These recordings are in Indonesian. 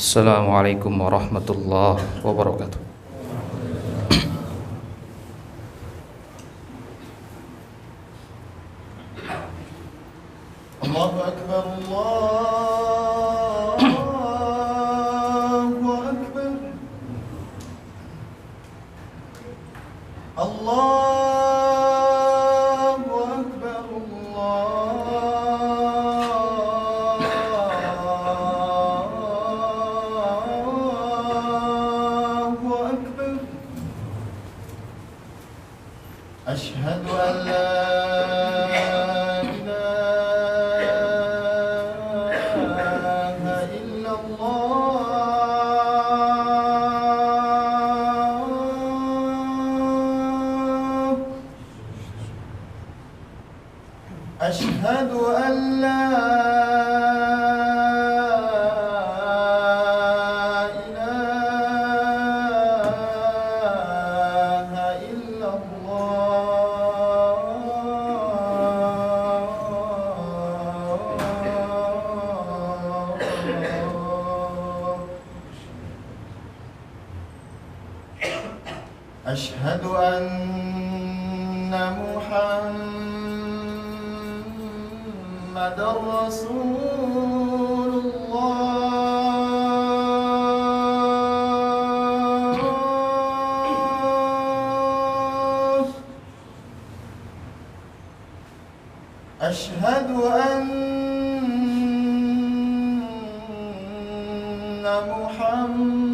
Assalamualaikum warahmatullahi wabarakatuh. Allahu Akbar, Allahu Akbar, Allahu Akbar, Allahu Akbar. Asyhadu an la أشهد أن لا إله إلا الله. أشهد أن محمد رسول الله. أشهد أن محمد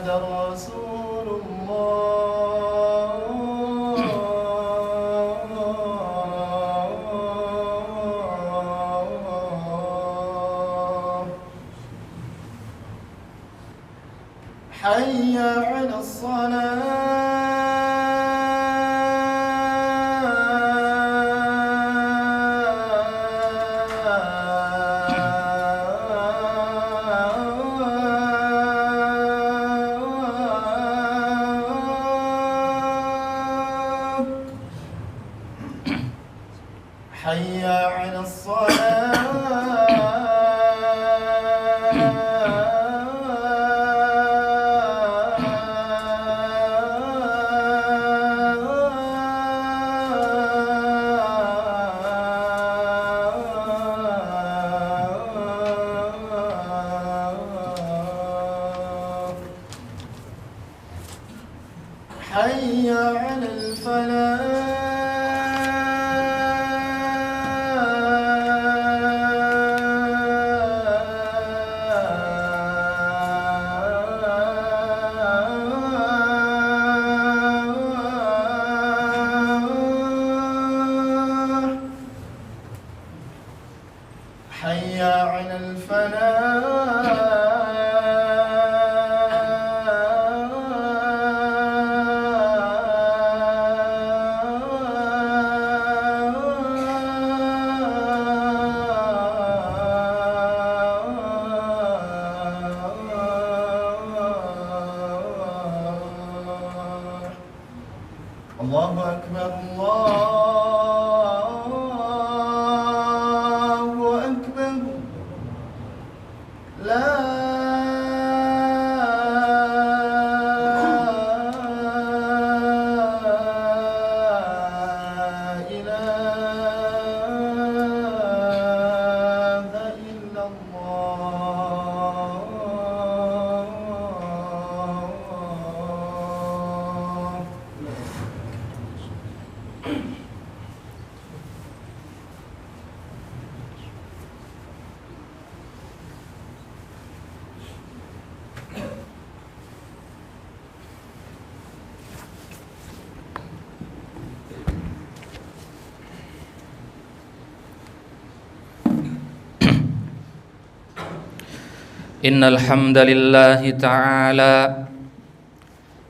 رسول الله. حي على الصلاة. حي على الصلاة. حي على الفلاح. حي على الفلاح. الله أكبر، الله أكبر. لا إله إلا الله. Innal hamdalillah ta'ala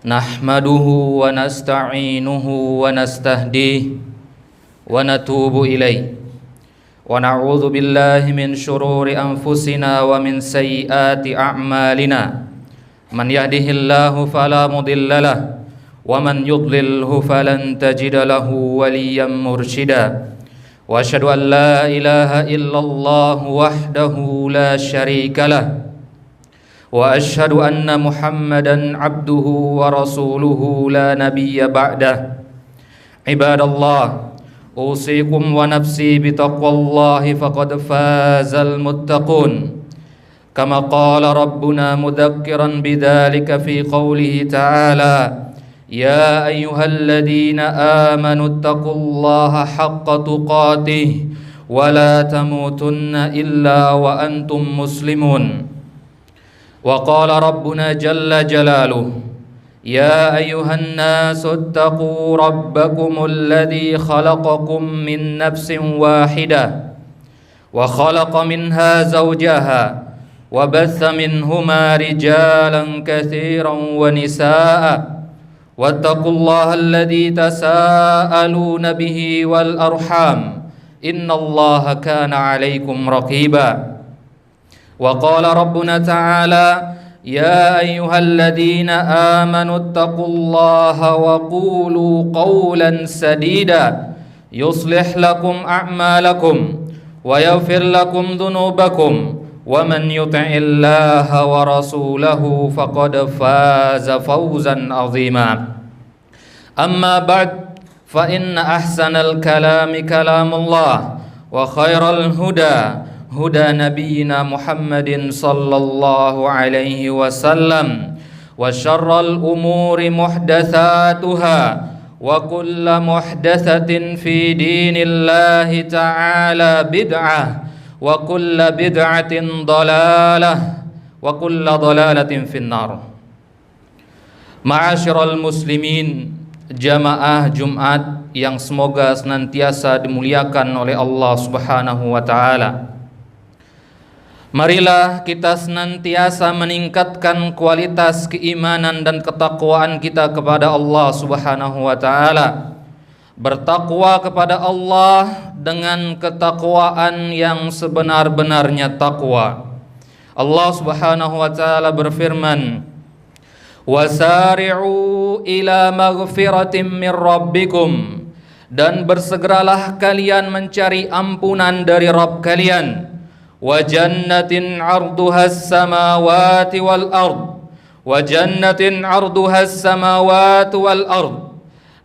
nahmaduhu wa nasta'inuhu wa nastahdihi wa natubu ilaih wa na'udzu billahi min shururi anfusina wa min sayyiati a'malina. Man yahdihillahu fala mudhillalah wa man yudlilhu falan tajida lahu waliyyan mursyida. وأشهد أن لا إله إلا الله وحده لا شريك له وأشهد أن محمدا عبده ورسوله لا نبي بعده عباد الله أوصيكم ونفسي بتقوى الله فقد فاز المتقون كما قال ربنا مذكرا بذلك في قوله تعالى يا أيها الذين آمنوا اتقوا الله حق تقاته ولا تموتن إلا وأنتم مسلمون وقال ربنا جل جلاله يا أيها الناس اتقوا ربكم الذي خلقكم من نفس واحدة وخلق منها زوجها وبث منهما رجالا كثيرا ونساء واتقوا الله الذي تساءلون به والأرحام إن الله كان عليكم رقيبا وقال ربنا تعالى يا أيها الذين آمنوا اتقوا الله وقولوا قولا سديدا يصلح لكم أعمالكم ويغفر لكم ذنوبكم ومن يطع الله ورسوله فقد فاز فوزا عظيما أما بعد فإن أحسن الكلام كلام الله وخير الهدى هدى نبينا محمد صلى الله عليه وسلم وشر الأمور محدثاتها وكل محدثة في دين الله تعالى بدعة وكل بدعة ضلالة وكل ضلالة في النار. Ma'asyiral muslimin, jamaah Jumat yang semoga senantiasa dimuliakan oleh Allah Subhanahu wa taala. Marilah kita senantiasa meningkatkan kualitas keimanan dan ketakwaan kita kepada Allah Subhanahu wa taala. Bertakwa kepada Allah dengan ketakwaan yang sebenar-benarnya takwa. Allah Subhanahu wa taala berfirman, "Wasari'u ila maghfiratin min rabbikum." Dan bersegeralah kalian mencari ampunan dari Rabb kalian. Wa jannatin 'arduhas samawati wal ard. Wa jannatin 'arduhas samawati wal ard.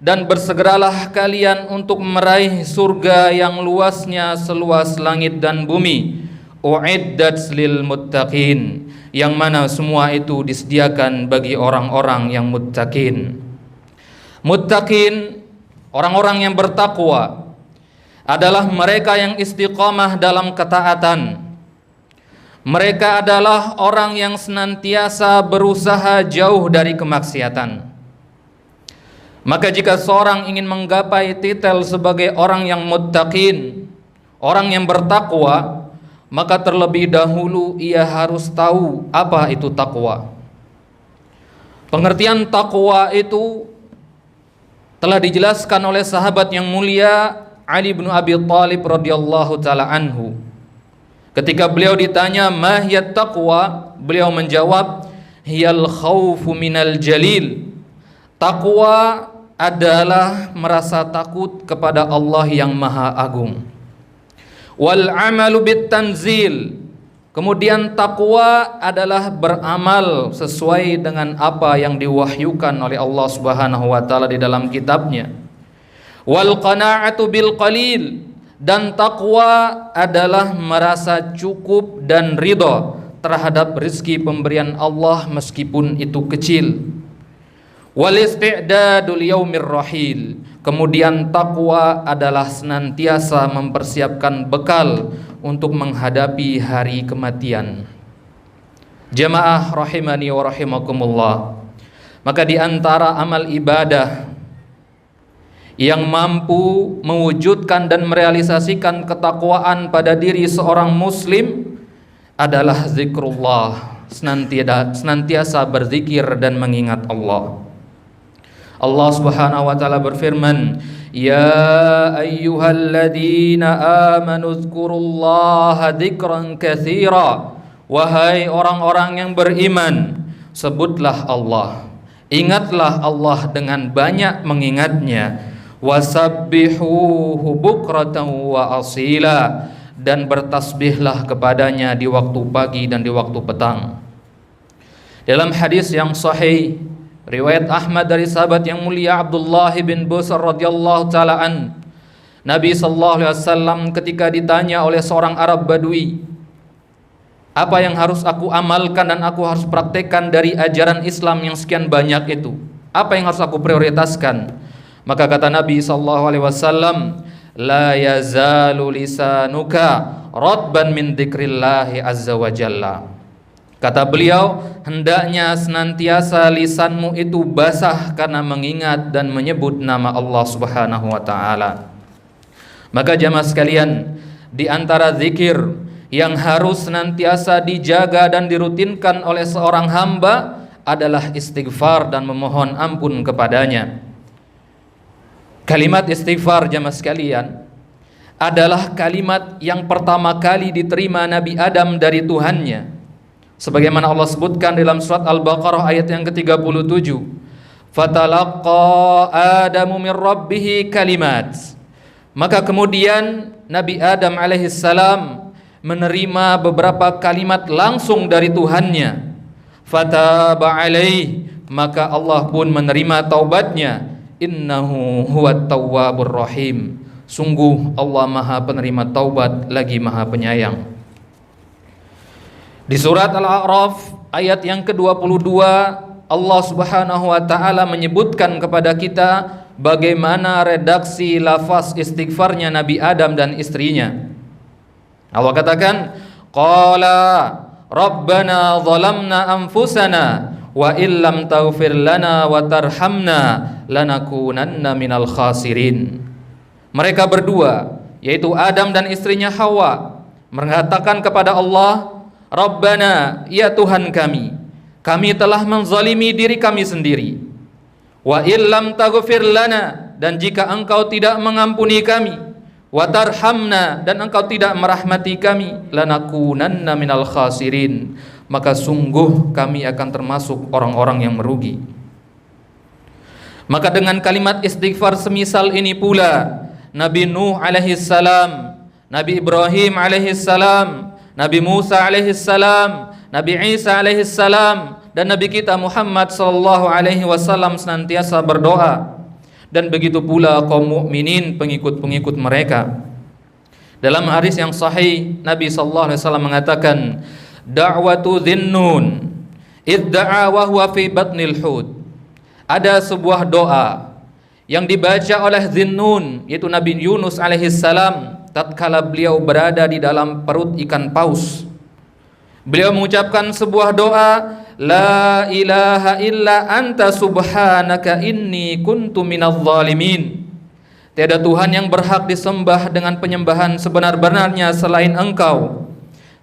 Dan bersegeralah kalian untuk meraih surga yang luasnya seluas langit dan bumi. Uiddat lil muttaqin, yang mana semua itu disediakan bagi orang-orang yang muttaqin. Muttaqin, orang-orang yang bertakwa, adalah mereka yang istiqamah dalam ketaatan. Mereka adalah orang yang senantiasa berusaha jauh dari kemaksiatan. Maka jika seorang ingin menggapai titel sebagai orang yang muttaqin, orang yang bertakwa, maka terlebih dahulu ia harus tahu apa itu takwa. Pengertian takwa itu telah dijelaskan oleh sahabat yang mulia Ali bin Abi Thalib radhiyallahu taala anhu. Ketika beliau ditanya ma hiya taqwa, beliau menjawab hiyal khaufu minal jalil. Takwa adalah merasa takut kepada Allah yang Maha Agung. Wal amalu bit tanzil. Kemudian takwa adalah beramal sesuai dengan apa yang diwahyukan oleh Allah Subhanahu wa taala di dalam kitabnya. Wal qana'atu bil qalil. Dan takwa adalah merasa cukup dan ridha terhadap rezeki pemberian Allah meskipun itu kecil. Wal isti'dadul yaumir rahil. Kemudian takwa adalah senantiasa mempersiapkan bekal untuk menghadapi hari kematian. Jamaah rahimani wa rahimakumullah. Maka di antara amal ibadah yang mampu mewujudkan dan merealisasikan ketakwaan pada diri seorang muslim adalah zikrullah, senantiasa berzikir dan mengingat Allah. Allah Subhanahu wa taala berfirman, "Ya ayyuhalladzina amanu dzkurullaha dzikran katsira." Wahai orang-orang yang beriman, sebutlah Allah, ingatlah Allah dengan banyak mengingatnya. wasabbihuhu bukratan wa asila, dan bertasbihlah kepadanya di waktu pagi dan di waktu petang. Dalam hadis yang sahih riwayat Ahmad dari sahabat yang mulia Abdullah bin Busr radhiyallahu taala an, Nabi sallallahu alaihi wasallam ketika ditanya oleh seorang Arab Badui, apa yang harus aku amalkan dan aku harus praktekkan dari ajaran Islam yang sekian banyak itu? Apa yang harus aku prioritaskan? Maka kata Nabi sallallahu alaihi wasallam, la yazalu lisanuka radban min dzikrillahi azza wa jalla. Kata beliau, hendaknya senantiasa lisanmu itu basah karena mengingat dan menyebut nama Allah Subhanahu wa taala. Maka jamaah sekalian, di antara zikir yang harus senantiasa dijaga dan dirutinkan oleh seorang hamba adalah istighfar dan memohon ampun kepadanya. Kalimat istighfar jamaah sekalian adalah kalimat yang pertama kali diterima Nabi Adam dari Tuhannya. Sebagaimana Allah sebutkan dalam surat Al-Baqarah ayat yang ke-37. Fatalaqqa Adamu min rabbih kalimat. Maka kemudian Nabi Adam alaihissalam menerima beberapa kalimat langsung dari Tuhannya. Fataba alaih, maka Allah pun menerima taubatnya. Innahu huwat tawwabur rahim. Sungguh Allah Maha penerima taubat lagi Maha penyayang. Di surat Al-A'raf ayat yang ke-22, Allah Subhanahu wa taala menyebutkan kepada kita bagaimana redaksi lafaz istighfarnya Nabi Adam dan istrinya. Allah katakan, qala rabbana zalamna anfusana wa illam taghfir lana wa tarhamna lanakunanna minal khasirin. Mereka berdua, yaitu Adam dan istrinya Hawa, mengatakan kepada Allah, Rabbana, ya Tuhan kami telah menzalimi diri kami sendiri. Wa illam taghfir lana, dan jika engkau tidak mengampuni kami, wa tarhamna, dan engkau tidak merahmati kami, lanakunanna minal khasirin, maka sungguh kami akan termasuk orang-orang yang merugi. Maka dengan kalimat istighfar semisal ini pula Nabi Nuh alaihissalam, Nabi Ibrahim alaihissalam, Nabi Musa alaihissalam, Nabi Isa alaihissalam, dan Nabi kita Muhammad sallallahu alaihi wasallam senantiasa berdoa. Dan begitu pula kaum mukminin pengikut-pengikut mereka. Dalam hadis yang sahih Nabi sallallahu alaihi wasallam mengatakan, da'watu Dhinnun idda'a wa huwa fi batnil hud. Ada sebuah doa yang dibaca oleh Dhinnun, yaitu Nabi Yunus alaihissalam, tatkala beliau berada di dalam perut ikan paus. Beliau mengucapkan sebuah doa, la ilaha illa anta subhanaka inni kuntu minadh dhalimin. Tiada Tuhan yang berhak disembah dengan penyembahan sebenar-benarnya selain Engkau.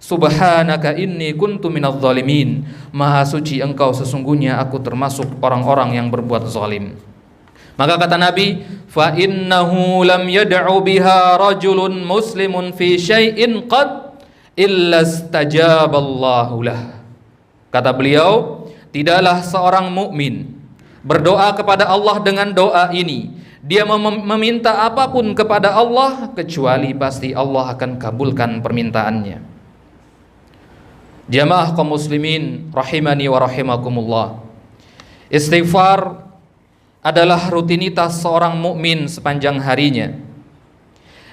Subhanaka inni kuntu minadh dhalimin. Maha suci Engkau, sesungguhnya aku termasuk orang-orang yang berbuat zalim. Maka kata Nabi, fa innahu lam yad'u biha rajulun muslimun fi syai'in qad illa istajaballahu lah. Kata beliau, tidaklah seorang mukmin berdoa kepada Allah dengan doa ini, dia meminta apapun kepada Allah, kecuali pasti Allah akan kabulkan permintaannya. Jamaah kaum muslimin rahimani wa rahimakumullah. Istighfar adalah rutinitas seorang mukmin sepanjang harinya.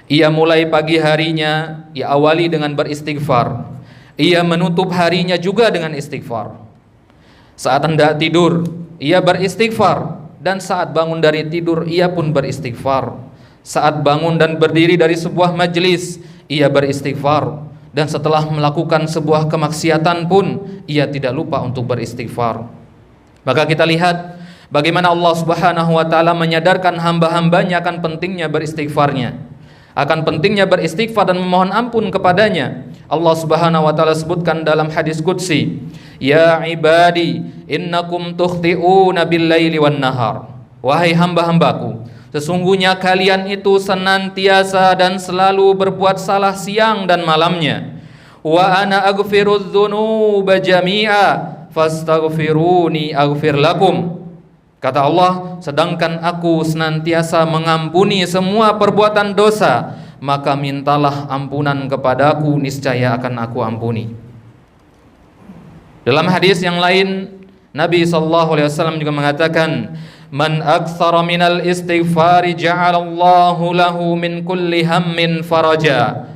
Ia mulai pagi harinya, ia awali dengan beristighfar. Ia menutup harinya juga dengan istighfar. Saat hendak tidur, ia beristighfar. Dan saat bangun dari tidur, ia pun beristighfar. Saat bangun dan berdiri dari sebuah majelis, ia beristighfar. Dan setelah melakukan sebuah kemaksiatan pun, ia tidak lupa untuk beristighfar. Maka kita lihat bagaimana Allah Subhanahu wa taala menyadarkan hamba-hambanya akan pentingnya beristighfarnya, akan pentingnya beristighfar dan memohon ampun kepadanya. Allah Subhanahu wa taala sebutkan dalam hadis qudsi, ya ibadi innakum tukhti'una bil-laili wan-nahar. Wahai hamba-hambaku, sesungguhnya kalian itu senantiasa dan selalu berbuat salah siang dan malamnya. Wa ana aghfirudz dzunuba jami'a fastaghfiruni aghfir lakum. Kata Allah, sedangkan aku senantiasa mengampuni semua perbuatan dosa, maka mintalah ampunan kepadaku, niscaya akan aku ampuni. Dalam hadis yang lain, Nabi SAW juga mengatakan, man aktsara minal istighfari ja'alallahu lahu min kulli hammin faraja.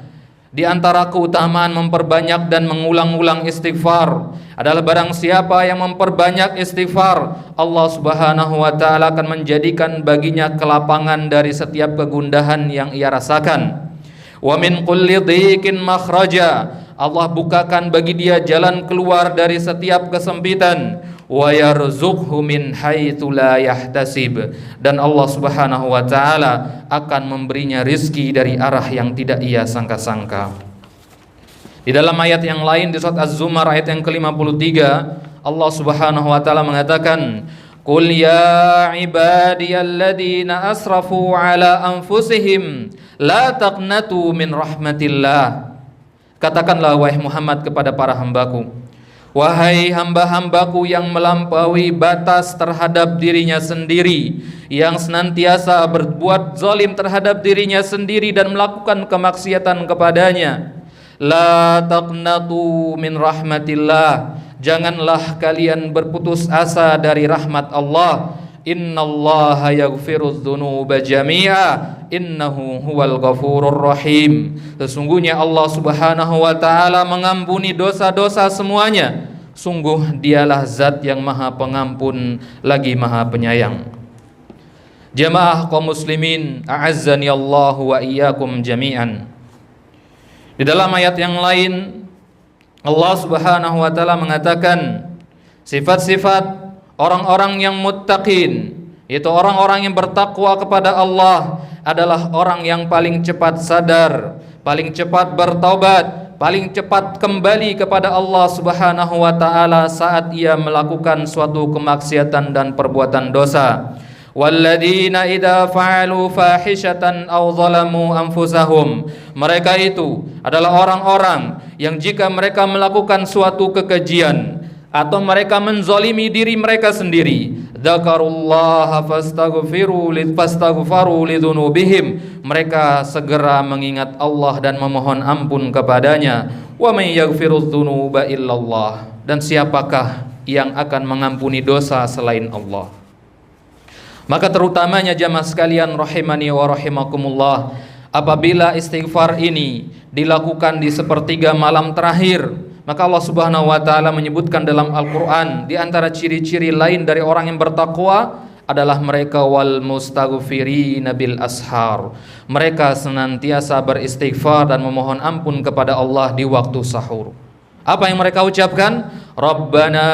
Di antara keutamaan memperbanyak dan mengulang-ulang istighfar adalah barang siapa yang memperbanyak istighfar, Allah Subhanahu wa taala akan menjadikan baginya kelapangan dari setiap kegundahan yang ia rasakan. Wa min kulli dhiqin makhraja, Allah bukakan bagi dia jalan keluar dari setiap kesempitan. Wa yarzuqhu min haitsu la yahtasib, dan Allah Subhanahu wa taala akan memberinya rizki dari arah yang tidak ia sangka-sangka. Di dalam ayat yang lain di surat Az-Zumar ayat yang ke-53, Allah Subhanahu wa taala mengatakan, qul ya ibadiyalladzina asrafu ala anfusihim la taqnatu min rahmatillah. Katakanlah wahai Muhammad kepada para hambaku, wahai hamba-hambaku yang melampaui batas terhadap dirinya sendiri, yang senantiasa berbuat zalim terhadap dirinya sendiri dan melakukan kemaksiatan kepadanya, la taqnatu min rahmatillah, janganlah kalian berputus asa dari rahmat Allah. Innallaha yaghfirudz dzunuba jami'a innahu huwal ghafurur rahim. Sesungguhnya Allah Subhanahu wa taala mengampuni dosa-dosa semuanya. Sungguh dialah zat yang maha pengampun lagi maha penyayang. Jamaah kaum muslimin, a'azzani Allah wa iyyakum jami'an. Di dalam ayat yang lain Allah Subhanahu wa taala mengatakan sifat-sifat orang-orang yang muttaqin, yaitu orang-orang yang bertakwa kepada Allah, adalah orang yang paling cepat sadar, paling cepat bertaubat, paling cepat kembali kepada Allah Subhanahu wa taala saat ia melakukan suatu kemaksiatan dan perbuatan dosa. Walladzina idza fa'alu fahishatan aw zalamu anfusahum, mereka itu adalah orang-orang yang jika mereka melakukan suatu kekejian atau mereka menzalimi diri mereka sendiri, dzakarullaha fastaghfiru lidzunubihim, mereka segera mengingat Allah dan memohon ampun kepadanya. Wa may yaghfirudz dzunuba illallah, dan siapakah yang akan mengampuni dosa selain Allah? Maka terutamanya jamaah sekalian rahimani wa rahimakumullah, apabila istighfar ini dilakukan di sepertiga malam terakhir, maka Allah Subhanahu wa taala menyebutkan dalam Al-Qur'an di antara ciri-ciri lain dari orang yang bertakwa adalah mereka wal mustaghfirina bil ashar. Mereka senantiasa beristighfar dan memohon ampun kepada Allah di waktu sahur. Apa yang mereka ucapkan? Rabbana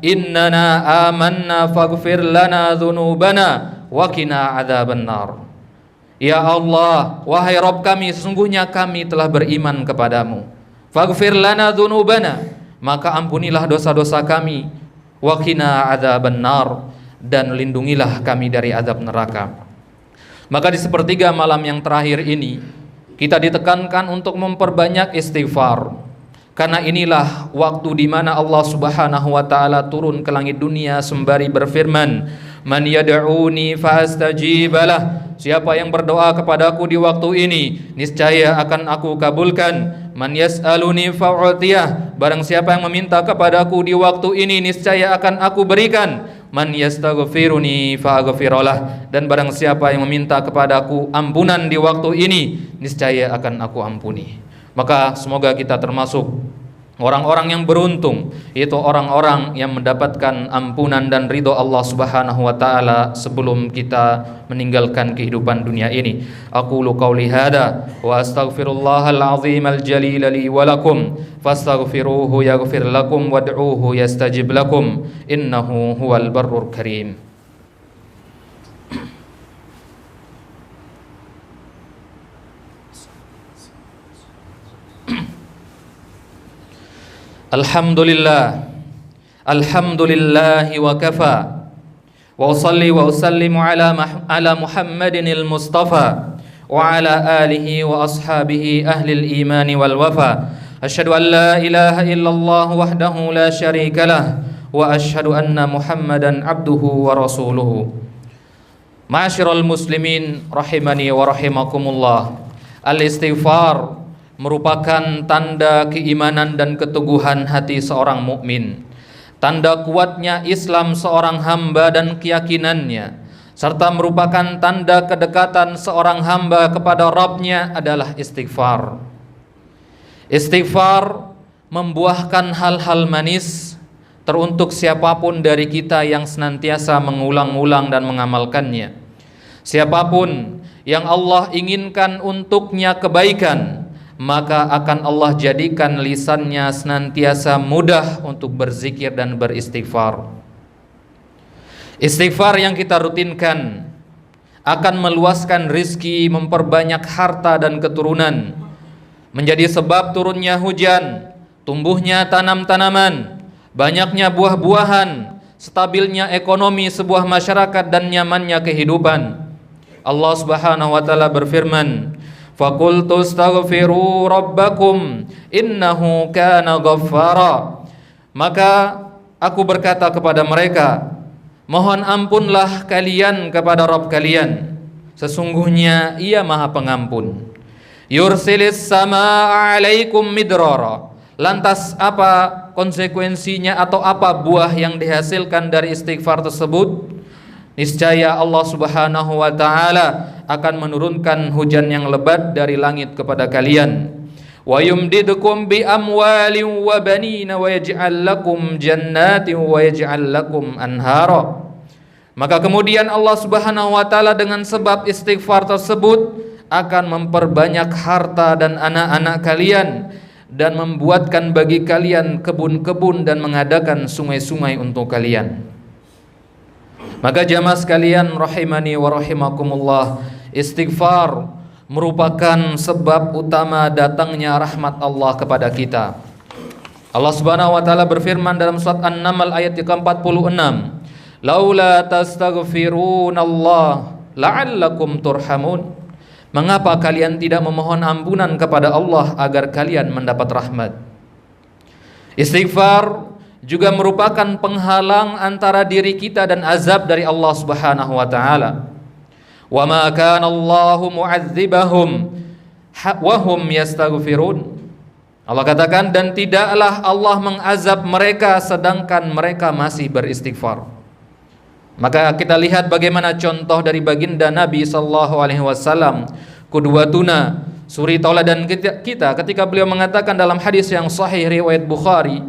innana amanna faghfir lana dzunubana wa qina adzabannar. Ya Allah, wahai Rabb kami, sesungguhnya kami telah beriman kepadamu. Faghfir lana dzunubana, maka ampunilah dosa-dosa kami, wa qina adzabannar, dan lindungilah kami dari azab neraka. Maka di sepertiga malam yang terakhir ini kita ditekankan untuk memperbanyak istighfar, karena inilah waktu di mana Allah Subhanahu wa taala turun ke langit dunia sembari berfirman, man yad'uni fastajibalah, siapa yang berdoa kepadaku di waktu ini niscaya akan aku kabulkan. Man yas'aluni fa'utiyah, barang siapa yang meminta kepadaku di waktu ini niscaya akan aku berikan. Man yastaghfiruni fa'aghfirullah, dan barang siapa yang meminta kepadaku ampunan di waktu ini niscaya akan aku ampuni. Maka semoga kita termasuk orang-orang yang beruntung, yaitu orang-orang yang mendapatkan ampunan dan ridho Allah Subhanahu wa taala sebelum kita meninggalkan kehidupan dunia ini. Aqulu qauli hada wa astaghfirullahal azim al jalil li wa lakum fastaghfiruhu yaghfir lakum wad'uuhu yastajib lakum innahu huwal barrur karim. Alhamdulillah wa kafa wa usalli wa usallimu ala Muhammadinil Mustafa wa ala alihi wa ashabihi ahlil imani wal wafa. Asyhadu an la ilaha illallah wahdahu la syarika lah wa asyhadu anna Muhammadan abduhu wa rasuluhu. Ma'asyiral muslimin rahimani wa rahimakumullah. Al-istighfar merupakan tanda keimanan dan keteguhan hati seorang mukmin, tanda kuatnya Islam seorang hamba dan keyakinannya, serta merupakan tanda kedekatan seorang hamba kepada Rabb-Nya adalah istighfar. Istighfar membuahkan hal-hal manis teruntuk siapapun dari kita yang senantiasa mengulang-ulang dan mengamalkannya. Siapapun yang Allah inginkan untuknya kebaikan, maka akan Allah jadikan lisannya senantiasa mudah untuk berzikir dan beristighfar. Istighfar yang kita rutinkan akan meluaskan rizki, memperbanyak harta dan keturunan, menjadi sebab turunnya hujan, tumbuhnya tanam-tanaman, banyaknya buah-buahan, stabilnya ekonomi sebuah masyarakat dan nyamannya kehidupan. Allah Subhanahu wa taala berfirman, "Faqultu astaghfiru rabbakum innahu kana ghaffara." Maka aku berkata kepada mereka, mohon ampunlah kalian kepada Rabb kalian, sesungguhnya Ia Maha Pengampun. Yursilis samaa 'alaikum midrara. Lantas apa konsekuensinya atau apa buah yang dihasilkan dari istighfar tersebut? Niscaya Allah Subhanahu wa taala akan menurunkan hujan yang lebat dari langit kepada kalian. Wa yumdidukum bi amwalin wa banina wa yaj'al lakum jannatin wa yaj'al lakum anhara. Maka kemudian Allah Subhanahu wa taala dengan sebab istighfar tersebut akan memperbanyak harta dan anak-anak kalian dan membuatkan bagi kalian kebun-kebun dan mengadakan sungai-sungai untuk kalian. Maka jamaah sekalian rahimani wa rahimakumullah, istighfar merupakan sebab utama datangnya rahmat Allah kepada kita. Allah Subhanahu wa taala berfirman dalam surat An-Naml ayat ke-46, "Laula tastaghfirunallah la'allakum turhamun." Mengapa kalian tidak memohon ampunan kepada Allah agar kalian mendapat rahmat? Istighfar juga merupakan penghalang antara diri kita dan azab dari Allah Subhanahu wa taala. Wa ma kana Allahu mu'adzibahum wa hum yastaghfirun. Allah katakan, dan tidaklah Allah mengazab mereka sedangkan mereka masih beristighfar. Maka kita lihat bagaimana contoh dari baginda Nabi sallallahu alaihi wasallam, qudwatuna, suri tauladan kita ketika beliau mengatakan dalam hadis yang sahih riwayat Bukhari,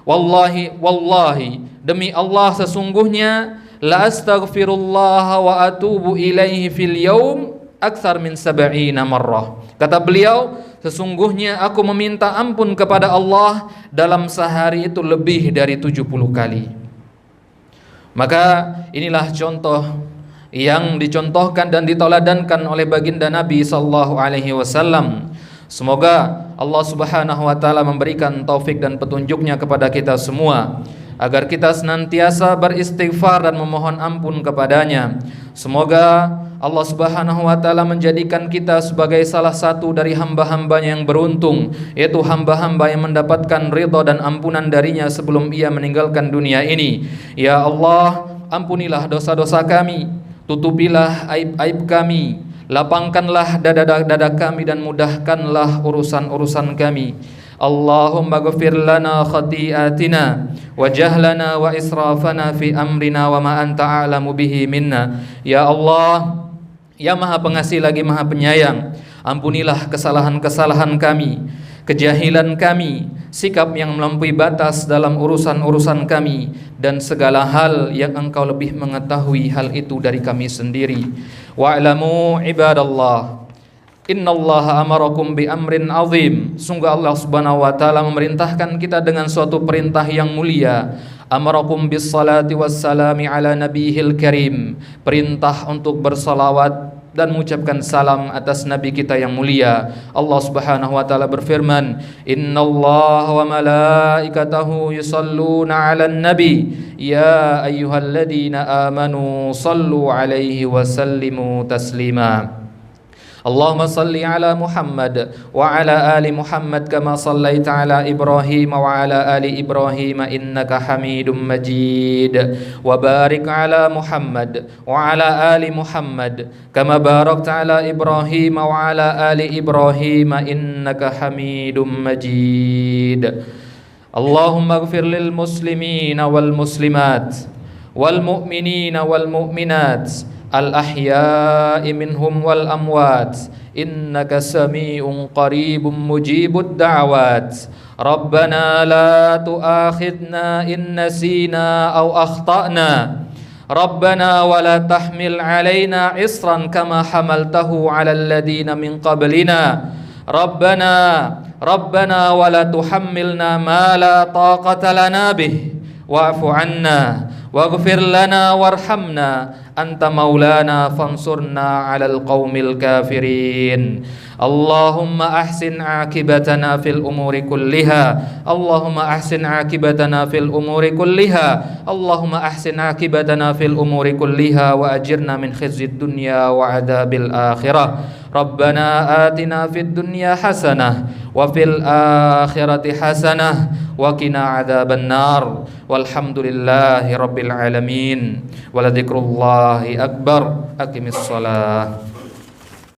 wallahi demi Allah sesungguhnya la astaghfirullah wa atubu ilaihi fil yaum aktsar min 70 marrah. Kata beliau, sesungguhnya aku meminta ampun kepada Allah dalam sehari itu lebih dari 70 kali. Maka inilah contoh yang dicontohkan dan ditoladankan oleh baginda Nabi sallallahu alaihi wasallam. Semoga Allah Subhanahu wa taala memberikan taufik dan petunjuknya kepada kita semua agar kita senantiasa beristighfar dan memohon ampun kepadanya. Semoga Allah Subhanahu wa taala menjadikan kita sebagai salah satu dari hamba-hambanya yang beruntung, yaitu hamba-hamba yang mendapatkan ridha dan ampunan darinya sebelum ia meninggalkan dunia ini. Ya Allah, ampunilah dosa-dosa kami, tutupilah aib-aib kami, lapangkanlah dada-dada kami dan mudahkanlah urusan-urusan kami. Allahumma ghfir lana khati'atina wa jahlana wa israfana fi amrina wa ma anta a'lamu bihi minna. Ya Allah, Ya Maha Pengasih lagi Maha Penyayang, ampunilah kesalahan-kesalahan kami, kejahilan kami, sikap yang melampaui batas dalam urusan-urusan kami, dan segala hal yang Engkau lebih mengetahui hal itu dari kami sendiri. Wa'lamu ibadallah, innallaha amarakum bi amrin azim. Sungguh Allah Subhanahu wa taala memerintahkan kita dengan suatu perintah yang mulia. Amarakum bis salati wassalami ala nabiyil karim. Perintah untuk bersalawat dan mengucapkan salam atas nabi kita yang mulia. Allah Subhanahu wa taala berfirman, innallaha wa malaikatahu yusalluna 'alan nabi ya ayyuhalladzina amanu sallu 'alaihi wa sallimu taslima. اللهم صل على محمد وعلى آل محمد كما صليت على إبراهيم وعلى آل إبراهيم إنك حميد مجيد وبارك على محمد وعلى آل محمد كما باركت على إبراهيم وعلى آل إبراهيم إنك حميد مجيد اللهم اغفر للمسلمين والمسلمات والمؤمنين والمؤمنات الأحياء منهم والأموات إنك سميع قريب مجيب الدعوات ربنا لا تؤاخذنا إن نسينا أو أخطأنا ربنا ولا تحمل علينا إصرا كما حملته على الذين من قبلنا ربنا ولا تحملنا ما لا طاقة لنا به واعف عنا واغفر لنا وارحمنا أنت مولانا فانصرنا على القوم الكافرين اللهم أحسن عاقبتنا في الأمور كلها اللهم أحسن عاقبتنا في الأمور كلها اللهم أحسن عاقبتنا في الأمور كلها وأجرنا من خزي الدنيا وعذاب الآخرة ربنا آتنا في الدنيا حسنة وفي الآخرة حسنة وقنا عذاب النار والحمد لله رب العالمين ولذكر الله أكبر أقم الصلاة